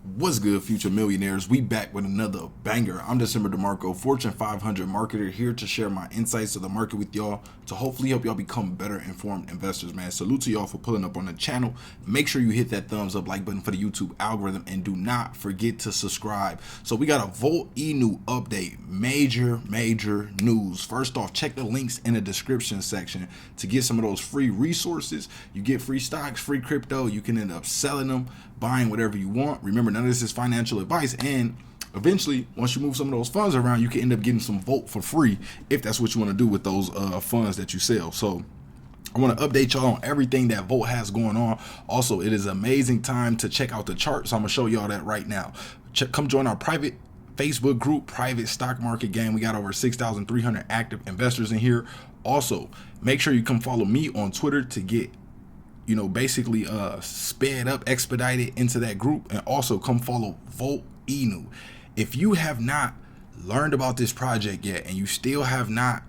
What's good, future millionaires? We back with another banger. I'm DecemberDeMarco, Fortune 500 marketer, here to share my insights to the market with y'all to hopefully help y'all become better informed investors, man. Salute to y'all for pulling up on the channel. Make sure you hit that thumbs up like button for the YouTube algorithm, and do not forget to subscribe. So we got a shinu update. Major news. First off, check the links in the description section to get some of those free resources. You get free stocks, free crypto. You can end up selling them, buying whatever you want. Remember, none of this is financial advice, and eventually, once you move some of those funds around, you can end up getting some Volt for free if that's what you want to do with those funds that you sell. So I want to update y'all on everything that Volt has going on. Also, it is an amazing time to check out the chart, so I'm gonna show y'all that right now. Come join our private Facebook group, private stock market game. We got over 6,300 active investors in here. Also, make sure you come follow me on Twitter to get basically sped up, expedited into that group. And also come follow shinu. If you have not learned about this project yet, and you still have not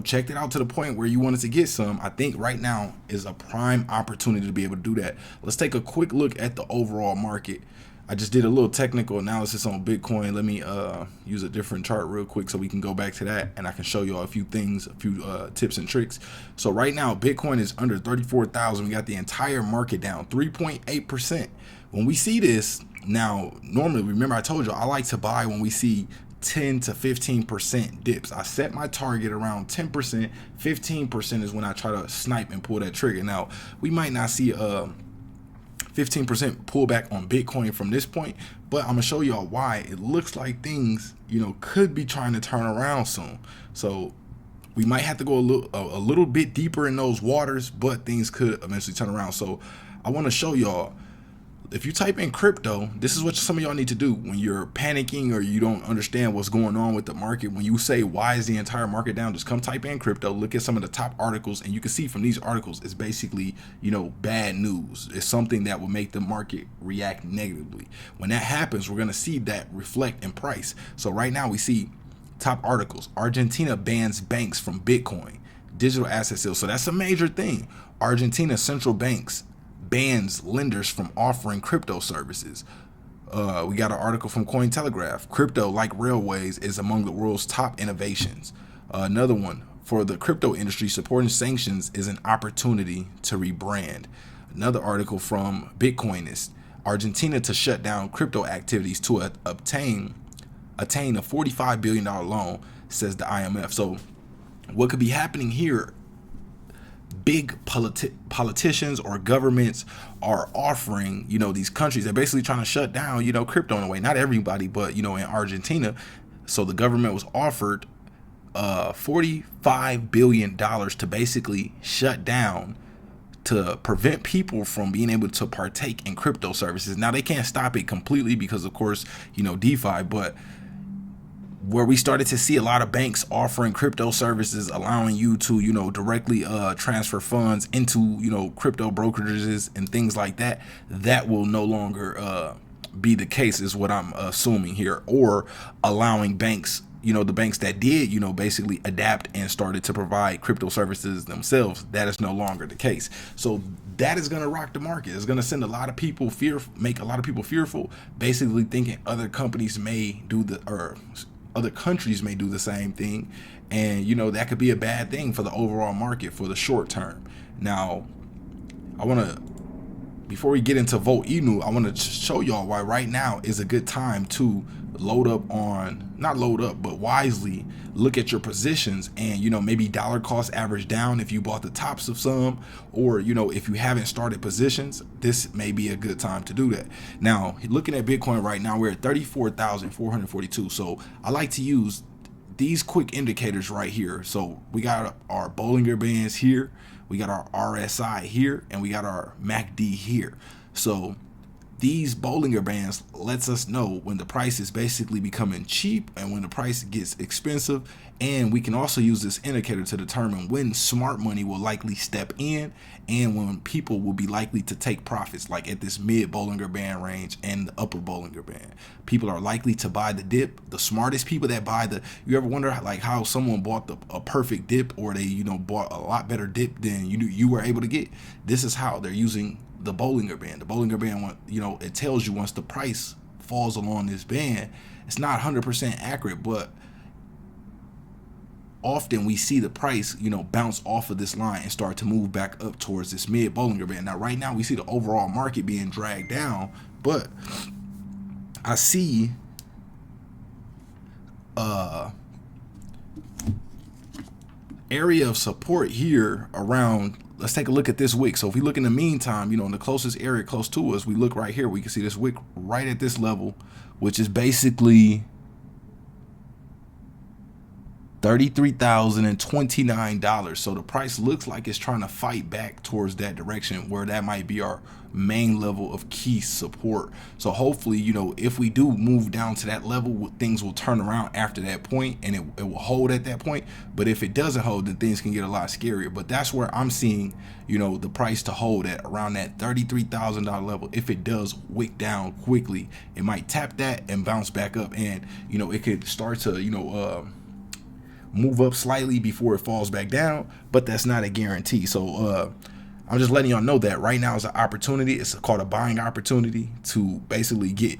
checked it out to the point where you wanted to get some, I think right now is a prime opportunity to be able to do that. Let's take a quick look at the overall market. I just did a little technical analysis on Bitcoin. Let me use a different chart real quick so we can go back to that, and I can show y'all a few things, a few tips and tricks. So right now, Bitcoin is under 34,000. We got the entire market down 3.8%. When we see this, now normally, remember I told you I like to buy when we see 10 to 15% dips. I set my target around 10%. 15% is when I try to snipe and pull that trigger. Now, we might not see 15% pullback on Bitcoin from this point, but I'm gonna show y'all why it looks like things could be trying to turn around soon. So we might have to go a little bit deeper in those waters, but things could eventually turn around. So I want to show y'all, if you type in crypto, this is what some of y'all need to do when you're panicking or you don't understand what's going on with the market. When you say, why is the entire market down? Just come type in crypto, look at some of the top articles, and you can see from these articles, it's basically, bad news. It's something that will make the market react negatively. When that happens, we're going to see that reflect in price. So right now we see top articles. Argentina bans banks from Bitcoin, digital asset sales. So that's a major thing. Argentina central banks bans lenders from offering crypto services. We got an article from Cointelegraph. Crypto, like railways, is among the world's top innovations. Another one, for the crypto industry, supporting sanctions is an opportunity to rebrand. Another article from Bitcoinist. Argentina to shut down crypto activities to attain a $45 billion loan, says the IMF. So what could be happening here? Big politicians or governments are offering, these countries, they're basically trying to shut down, crypto in a way. Not everybody, but, in Argentina. So the government was offered $45 billion to basically shut down, to prevent people from being able to partake in crypto services. Now, they can't stop it completely because, of course, DeFi, but where we started to see a lot of banks offering crypto services, allowing you to, directly transfer funds into, crypto brokerages and things like that, that will no longer be the case, is what I'm assuming here. Or allowing banks, the banks that did, basically adapt and started to provide crypto services themselves, that is no longer the case. So that is going to rock the market. It's going to send a lot of people make a lot of people fearful, basically thinking other companies may do other countries may do the same thing, and that could be a bad thing for the overall market for the short term. Now, before we get into shinu, I want to show y'all why right now is a good time to but wisely look at your positions, and maybe dollar cost average down if you bought the tops of some, or if you haven't started positions, this may be a good time to do that. Now, looking at Bitcoin right now, we're at 34,442. So I like to use these quick indicators right here. So we got our Bollinger Bands here, we got our RSI here, and we got our MACD here. So these Bollinger Bands lets us know when the price is basically becoming cheap and when the price gets expensive. And we can also use this indicator to determine when smart money will likely step in and when people will be likely to take profits, like at this mid Bollinger Band range and the upper Bollinger Band. People are likely to buy the dip. The smartest people that buy you ever wonder like how someone bought a perfect dip, or they bought a lot better dip than you were able to get? This is how they're using the Bollinger Band. The Bollinger Band, you know, it tells you once the price falls along this band, it's not 100% accurate, but often we see the price, you know, bounce off of this line and start to move back up towards this mid Bollinger Band. Now, right now we see the overall market being dragged down, but I see area of support here around. Let's take a look at this wick. So if we look in the meantime, you know, in the closest area close to us, we look right here, we can see this wick right at this level, which is basically $33,029. So the price looks like it's trying to fight back towards that direction, where that might be our main level of key support. So hopefully, you know, if we do move down to that level, things will turn around after that point, and it will hold at that point. But if it doesn't hold, then things can get a lot scarier. But that's where I'm seeing, you know, the price to hold at around that $33,000 level. If it does wick down quickly, it might tap that and bounce back up, and, you know, it could start to, you know, move up slightly before it falls back down, but that's not a guarantee. So I'm just letting y'all know that right now is an opportunity. It's called a buying opportunity to basically get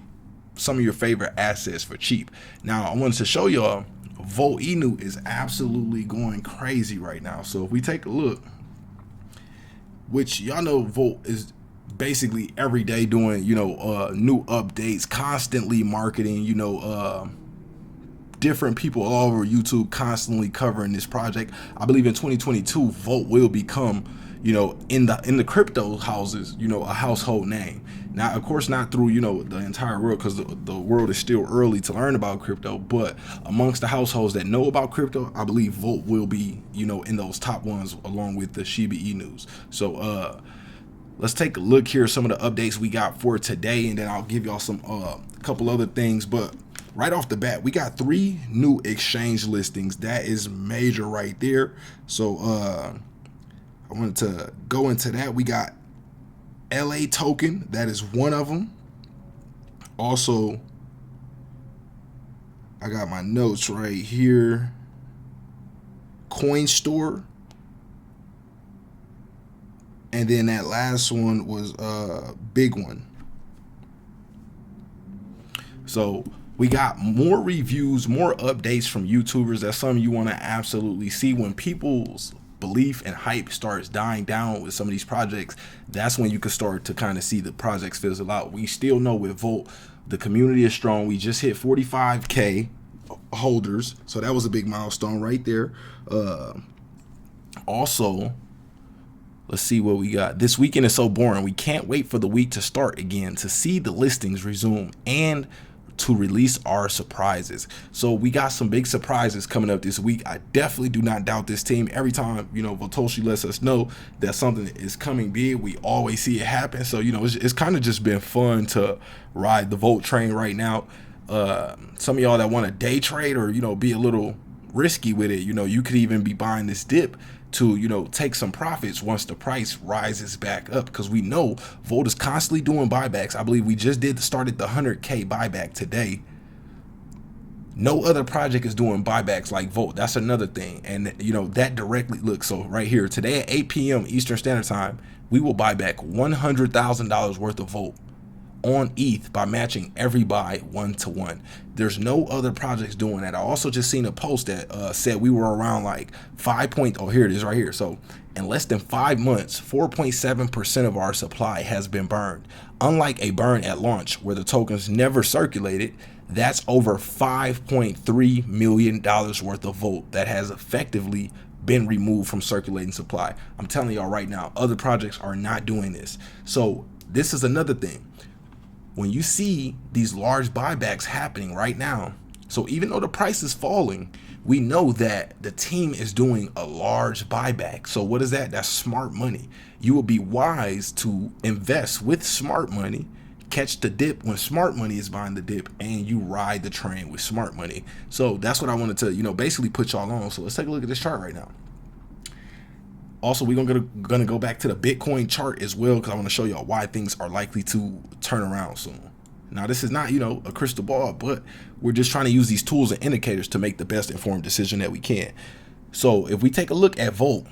some of your favorite assets for cheap. Now, I wanted to show y'all Voinu is absolutely going crazy right now. So if we take a look, which y'all know Volt is basically every day doing, you know, new updates, constantly marketing, you know, different people all over YouTube constantly covering this project. I believe in 2022, Volt will become, you know, in the crypto houses, you know, a household name. Now, of course, not through, you know, the entire world, because the world is still early to learn about crypto, but amongst the households that know about crypto, I believe Volt will be, you know, in those top ones, along with the shibainus. So let's take a look here, some of the updates we got for today, and then I'll give y'all some couple other things. But right off the bat, we got 3 new exchange listings. That is major right there. So I wanted to go into that. We got LA token. That is one of them. Also, I got my notes right here. Coin store. And then that last one was a big one. So we got more reviews, more updates from YouTubers. That's something you want to absolutely see. When people's belief and hype starts dying down with some of these projects, that's when you can start to kind of see the projects fizzle out. We still know with Volt, the community is strong. We just hit 45K holders, so that was a big milestone right there. Also, let's see what we got. This weekend is so boring. We can't wait for the week to start again, to see the listings resume and to release our surprises. So we got some big surprises coming up this week. I definitely do not doubt this team. Every time, you know, Votoshi lets us know that something is coming big, we always see it happen. So, you know, it's kind of just been fun to ride the Volt train right now. Some of y'all that want to day trade or, you know, be a little risky with it, you know, you could even be buying this dip to, you know, take some profits once the price rises back up, because we know Volt is constantly doing buybacks. I believe we just started the 100K buyback today. No other project is doing buybacks like Volt. That's another thing. And, you know, that directly, look, so right here today at 8 p.m. Eastern Standard Time, we will buy back $100,000 worth of Volt on ETH by matching every buy 1-to-1. There's no other projects doing that. I also just seen a post that said we were around like 5 point. Oh, here it is right here. So in less than 5 months, 4.7% of our supply has been burned. Unlike a burn at launch where the tokens never circulated, that's over $5.3 million worth of Volt that has effectively been removed from circulating supply. I'm telling y'all right now, other projects are not doing this. So this is another thing. When you see these large buybacks happening right now, so even though the price is falling, we know that the team is doing a large buyback. So what is that? That's smart money. You will be wise to invest with smart money, catch the dip when smart money is buying the dip, and you ride the train with smart money. So that's what I wanted to, you know, basically put y'all on. So let's take a look at this chart right now. Also, we're gonna go back to the Bitcoin chart as well, because I want to show y'all why things are likely to turn around soon. Now, this is not, you know, a crystal ball, but we're just trying to use these tools and indicators to make the best informed decision that we can. So if we take a look at Volt,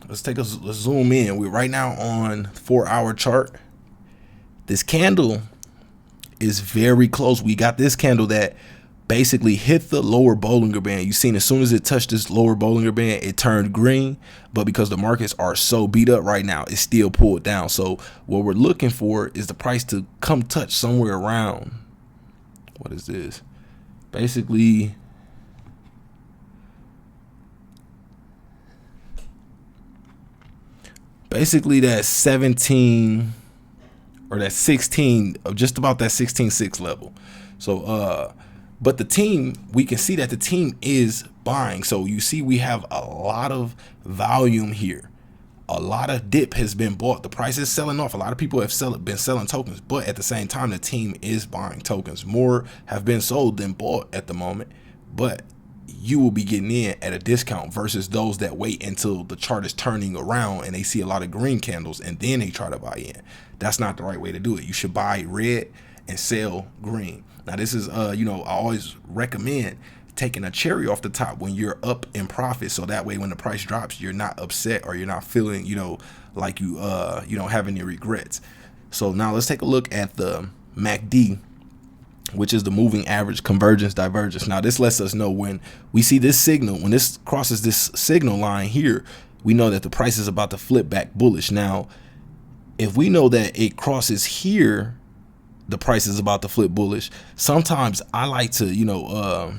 let's zoom in. We're right now on 4-hour chart. This candle is very close. We got this candle that basically hit the lower Bollinger Band. You seen as soon as it touched this lower Bollinger Band, it turned green. But because the markets are so beat up right now, it's still pulled down. So what we're looking for is the price to come touch somewhere around, what is this? Basically, that 17 or that 16, just about that 16.6 level. So but the team, we can see that the team is buying. So you see we have a lot of volume here. A lot of dip has been bought. The price is selling off. A lot of people have been selling tokens, but at the same time, the team is buying tokens. More have been sold than bought at the moment, but you will be getting in at a discount versus those that wait until the chart is turning around and they see a lot of green candles and then they try to buy in. That's not the right way to do it. You should buy red and sell green. Now this is, I always recommend taking a cherry off the top when you're up in profit. So that way, when the price drops, you're not upset or you're not feeling, like you don't have any regrets. So now let's take a look at the MACD, which is the moving average convergence divergence. Now this lets us know when we see this signal, when this crosses this signal line here, we know that the price is about to flip back bullish. Now, if we know that it crosses here, the price is about to flip bullish. Sometimes I like to,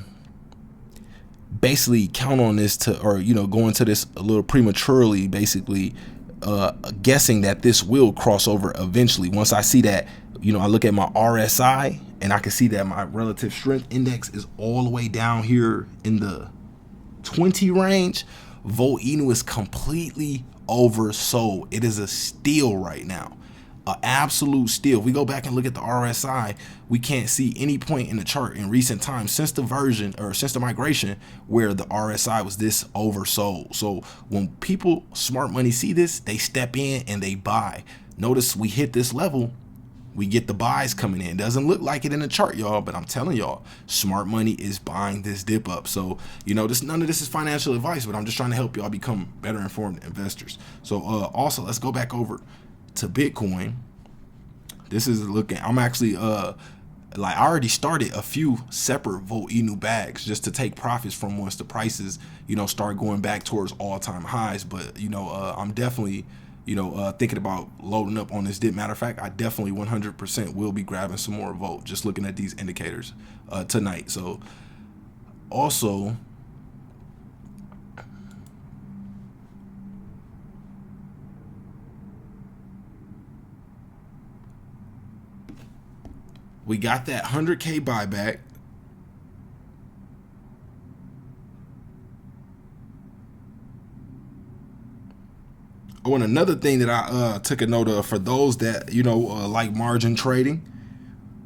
basically count on this go into this a little prematurely, basically guessing that this will cross over eventually. Once I see that, I look at my RSI and I can see that my relative strength index is all the way down here in the 20 range. Voinu is completely oversold. It is a steal right now. An absolute steal. If we go back and look at the RSI, we can't see any point in the chart in recent times since the migration where the RSI was this oversold. So when people, smart money, see this, they step in and they buy. Notice we hit this level, we get the buys coming in. Doesn't look like it in the chart, y'all, but I'm telling y'all, smart money is buying this dip up. So, none of this is financial advice, but I'm just trying to help y'all become better informed investors. So also, let's go back over to Bitcoin. This is looking, I'm actually I already started a few separate Voinu bags just to take profits from once the prices start going back towards all-time highs. But I'm definitely thinking about loading up on this dip. Matter of fact, I definitely 100% will be grabbing some more Volt just looking at these indicators tonight. So also, we got that 100K buyback. Oh, and another thing that I took a note of for those that, like margin trading,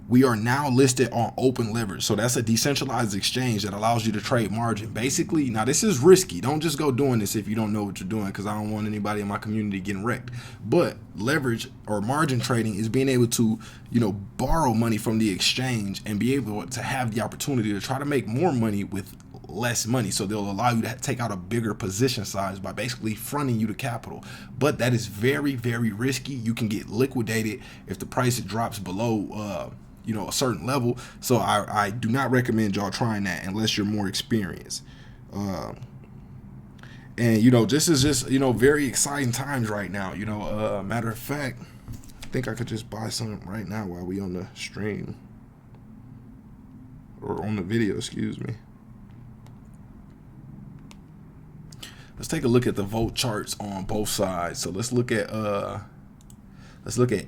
we are now listed on open leverage. So that's a decentralized exchange that allows you to trade margin. Basically, now this is risky. Don't just go doing this if you don't know what you're doing, because I don't want anybody in my community getting wrecked. But leverage or margin trading is being able to, borrow money from the exchange and be able to have the opportunity to try to make more money with less money. So they'll allow you to take out a bigger position size by basically fronting you the capital. But that is very, very risky. You can get liquidated if the price drops below a certain level. So I do not recommend y'all trying that unless you're more experienced. And this is just very exciting times right now. Matter of fact, I think I could just buy some right now while we on the stream or on the video, excuse me. Let's take a look at the Volt charts on both sides. So let's look at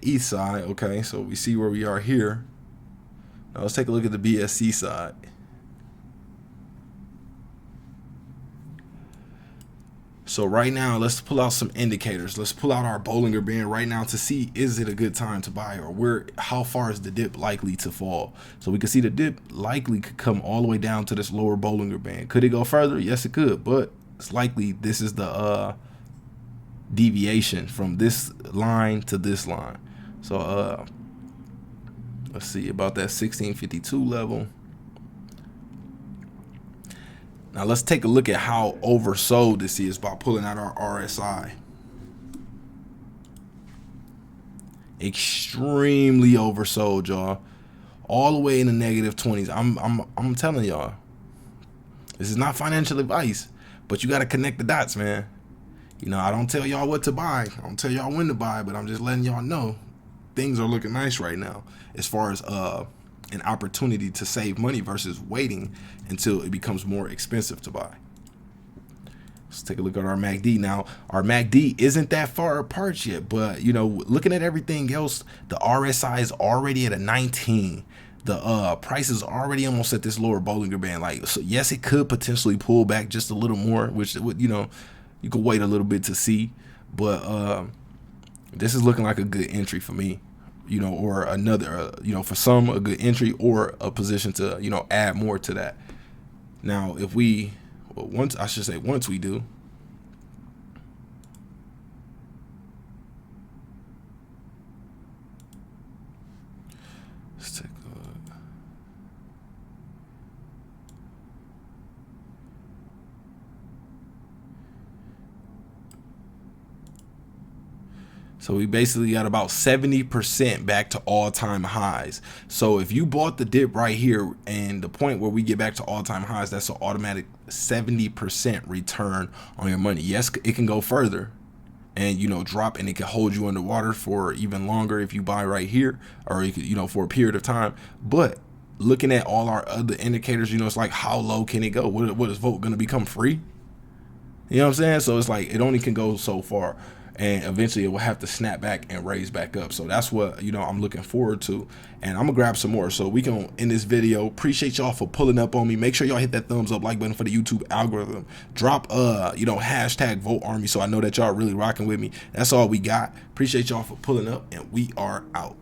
each side. Okay, so we see where we are here. Now let's take a look at the BSC side. So right now, let's pull out some indicators. Let's pull out our Bollinger Band right now to see, is it a good time to buy, or how far is the dip likely to fall? So we can see the dip likely could come all the way down to this lower Bollinger Band. Could it go further? Yes, it could, but it's likely this is the deviation from this line to this line. So let's see about that 1652 level. Now let's take a look at how oversold this is by pulling out our RSI. Extremely oversold, y'all. All the way in the negative 20s. I'm telling y'all. This is not financial advice, but you got to connect the dots, man. You know, I don't tell y'all what to buy. I don't tell y'all when to buy, but I'm just letting y'all know things are looking nice right now as far as an opportunity to save money versus waiting until it becomes more expensive to buy. Let's take a look at our MACD now. Our MACD isn't that far apart yet, but you know, looking at everything else, the RSI is already at a 19. The price is already almost at this lower Bollinger Band. Like, so yes, it could potentially pull back just a little more, which would, you know, you could wait a little bit to see, but this is looking like a good entry for me, you know, or another, you know, for some a good entry or a position to, you know, add more to that. Now, if we, well, once we do, let's take a look. So we basically got about 70% back to all-time highs. So if you bought the dip right here and the point where we get back to all-time highs, that's an automatic 70% return on your money. Yes, it can go further and, you know, drop, and it can hold you underwater for even longer if you buy right here, or you could, you know, for a period of time. But looking at all our other indicators, you know, it's like, how low can it go? What is Volt going to become free? You know what I'm saying? So it's like, it only can go so far, and eventually it will have to snap back and raise back up. So that's what, you know, I'm looking forward to, and I'm gonna grab some more so we can end this video. Appreciate y'all for pulling up on me. Make sure y'all hit that thumbs up, like button for the YouTube algorithm. Drop you know, hashtag vote army, so I know that y'all really rocking with me. That's all we got. Appreciate y'all for pulling up, and we are out.